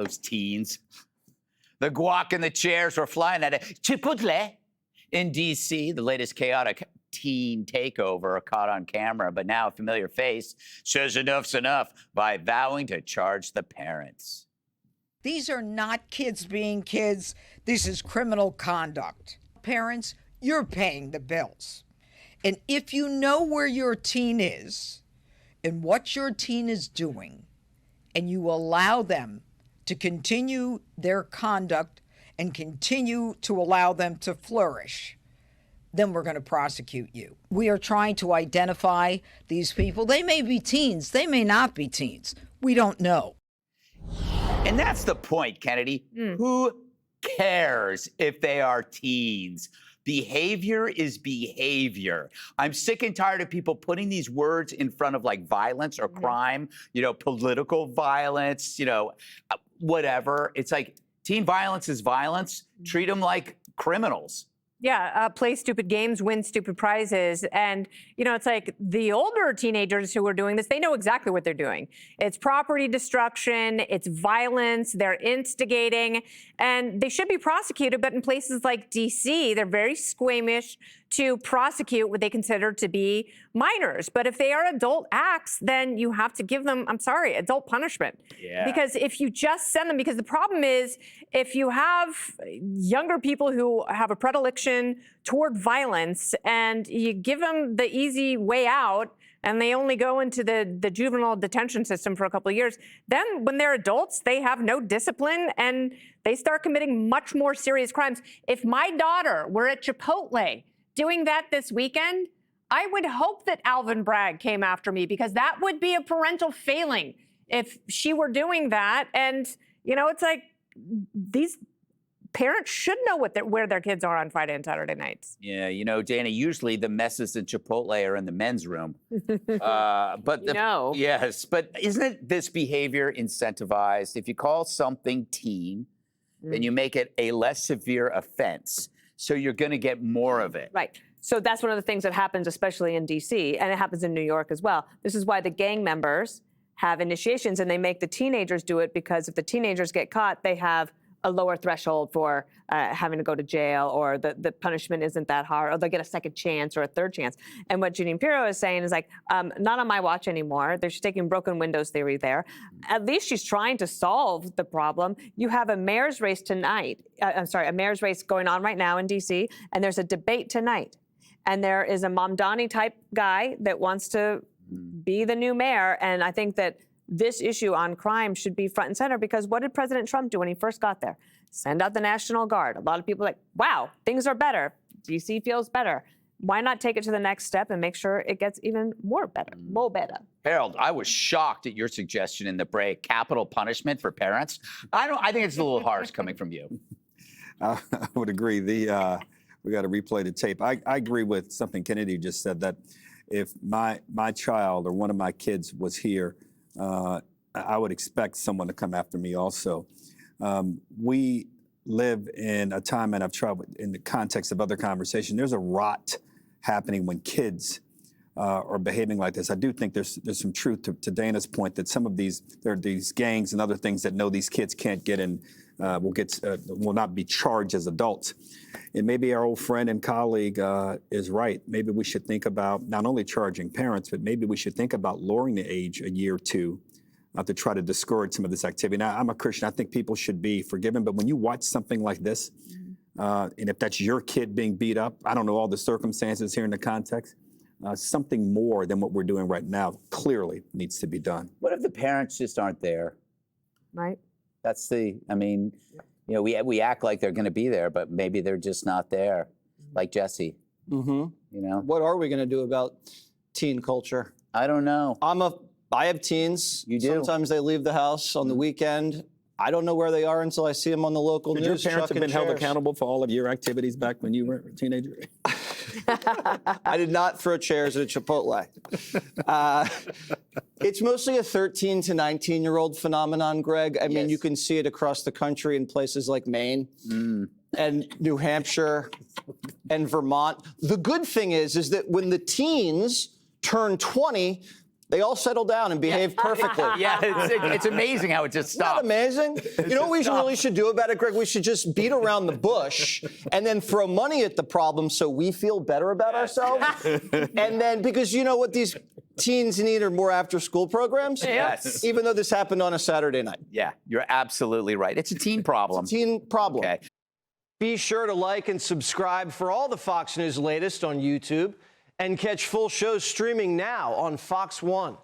Those teens. The guac and the chairs were flying at it. Chipotle in D.C., the latest chaotic teen takeover caught on camera, but now a familiar face says enough's enough by vowing to charge the parents. These are not kids being kids. This is criminal conduct. Parents, you're paying the bills. And if you know where your teen is and what your teen is doing, and you allow them to continue their conduct and continue to allow them to flourish, then we're going to prosecute you. We are trying to identify these people. They may be teens. They may not be teens. We don't know. And that's the point, Kennedy. Who cares if they are teens? Behavior is behavior. I'm sick and tired of people putting these words in front of like violence or crime, political violence, whatever. It's like teen violence is violence. Treat them like criminals. Yeah, play stupid games, win stupid prizes. And, it's like the older teenagers who are doing this, they know exactly what they're doing. It's property destruction, it's violence, they're instigating, and they should be prosecuted. But in places like D.C., they're very squeamish to prosecute what they consider to be minors. But if they are adult acts, then you have to give them, adult punishment. Yeah. Because if you just send them, because the problem is if you have younger people who have a predilection toward violence and you give them the easy way out and they only go into the juvenile detention system for a couple of years, then when they're adults, they have no discipline and they start committing much more serious crimes. If my daughter were at Chipotle doing that this weekend, I would hope that Alvin Bragg came after me, because that would be a parental failing if she were doing that. And, it's like these parents should know where their kids are on Friday and Saturday nights. Yeah, Dana, usually the messes in Chipotle are in the men's room. Yes, but isn't this behavior incentivized? If you call something teen, then you make it a less severe offense. So you're going to get more of it. Right. So that's one of the things that happens, especially in D.C., and it happens in New York as well. This is why the gang members have initiations, and they make the teenagers do it, because if the teenagers get caught, they have a lower threshold for having to go to jail, or the punishment isn't that hard, or they'll get a second chance or a third chance. And what Jeanine Pirro is saying is not on my watch anymore. She's taking broken windows theory there. At least she's trying to solve the problem. You have a mayor's race tonight. A mayor's race going on right now in D.C., and there's a debate tonight. And there is a Mamdani type guy that wants to be the new mayor. And I think that this issue on crime should be front and center, because what did President Trump do when he first got there? Send out the National Guard. A lot of people are like, wow, things are better. DC feels better. Why not take it to the next step and make sure it gets even more better? Harold, I was shocked at your suggestion in the break, capital punishment for parents. I think it's a little harsh coming from you. I would agree. We got to replay the tape. I agree with something Kennedy just said, that if my child or one of my kids was here, I would expect someone to come after me also. We live in a time, and I've traveled in the context of other conversations, there's a rot happening when kids are behaving like this. I do think there's some truth to Dana's point that some of there are these gangs and other things that know these kids can't get in, will not be charged as adults. And maybe our old friend and colleague is right. Maybe we should think about not only charging parents, but maybe we should think about lowering the age a year or two to try to discourage some of this activity. Now, I'm a Christian. I think people should be forgiven. But when you watch something like this, and if that's your kid being beat up, I don't know all the circumstances here in the context, something more than what we're doing right now clearly needs to be done. What if the parents just aren't there? Right. That's we act like they're going to be there, but maybe they're just not there, like Jesse. What are we going to do about teen culture? I don't know. I have teens. You do? Sometimes they leave the house on the weekend. I don't know where they are until I see them on the local news. Your parents have been held chairs. accountable for all of your activities back when you were a teenager? I did not throw chairs at a Chipotle. It's mostly a 13 to 19-year-old phenomenon, Greg. I mean, you can see it across the country in places like Maine and New Hampshire and Vermont. The good thing is that when the teens turn 20, They all settle down and behave perfectly. Yeah, it's amazing how it just Isn't that stops. amazing? You know what we really should do about it, Greg? We should just beat around the bush and then throw money at the problem so we feel better about ourselves. And then, because you know what these teens need are more after-school programs? Yes. Even though this happened on a Saturday night. Yeah, you're absolutely right. It's a teen problem. Teen problem. Okay. Be sure to like and subscribe for all the Fox News latest on YouTube and catch full shows streaming now on Fox One.